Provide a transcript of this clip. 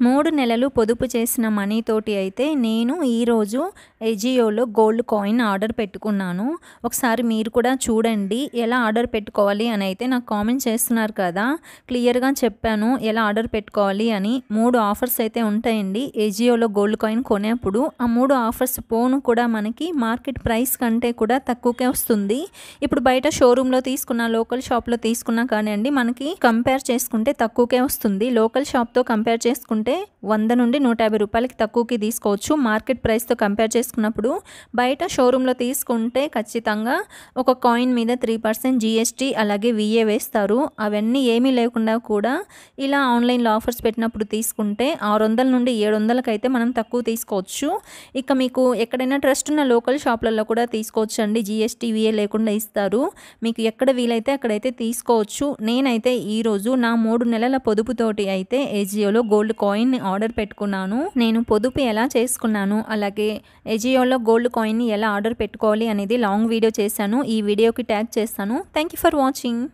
3 నెలలు పొదుపు చేసిన మనీ తోటి అయితే నేను ఈరోజు ఎజియోలో గోల్డ్ కాయిన్ ఆర్డర్ పెట్టుకున్నాను. ఒకసారి మీరు కూడా చూడండి ఎలా ఆర్డర్ పెట్టుకోవాలి అని అయితే నాకు కామెంట్ చేస్తున్నారు కదా, క్లియర్గా చెప్పాను ఎలా ఆర్డర్ పెట్టుకోవాలి అని. 3 ఆఫర్స్ అయితే ఉంటాయండి ఎజియోలో గోల్డ్ కాయిన్ కొనేప్పుడు. ఆ 3 ఆఫర్స్ పోను కూడా మనకి మార్కెట్ ప్రైస్ కంటే కూడా తక్కువకే వస్తుంది. ఇప్పుడు బయట షోరూంలో తీసుకున్న లోకల్ షాప్లో తీసుకున్నా కానీ అండి మనకి కంపేర్ చేసుకుంటే తక్కువకే వస్తుంది. లోకల్ షాప్తో కంపేర్ చేసుకుంటే 100 నుండి 150 రూపాయలకి తక్కువకి తీసుకోవచ్చు. మార్కెట్ ప్రైస్తో కంపేర్ చేసుకున్నప్పుడు బయట షోరూంలో తీసుకుంటే ఖచ్చితంగా ఒక కాయిన్ మీద 3% జిఎస్టీ అలాగే విఏ వేస్తారు. అవన్నీ ఏమీ లేకుండా కూడా ఇలా ఆన్లైన్లో ఆఫర్స్ పెట్టినప్పుడు తీసుకుంటే 600 నుండి 700కి అయితే మనం తక్కువ తీసుకోవచ్చు. ఇక మీకు ఎక్కడైనా ట్రస్ట్ ఉన్న లోకల్ షాప్లలో కూడా తీసుకోవచ్చు అండి. జిఎస్టీ విఏ లేకుండా ఇస్తారు. మీకు ఎక్కడ వీలైతే అక్కడైతే తీసుకోవచ్చు. నేనైతే ఈరోజు నా 3 నెలల పొదుపుతోటి అయితే ఎజియోలో గోల్డ్ కాయిన్ ఆర్డర్ పెట్టుకున్నాను. నేను పొదుపు ఎలా చేసుకున్నాను అలాగే ఎజియోలో గోల్డ్ కాయిన్ ఎలా ఆర్డర్ పెట్టుకోవాలి అనేది లాంగ్ వీడియో చేశాను. ఈ వీడియోకి ట్యాగ్ చేస్తాను. Thank you for watching.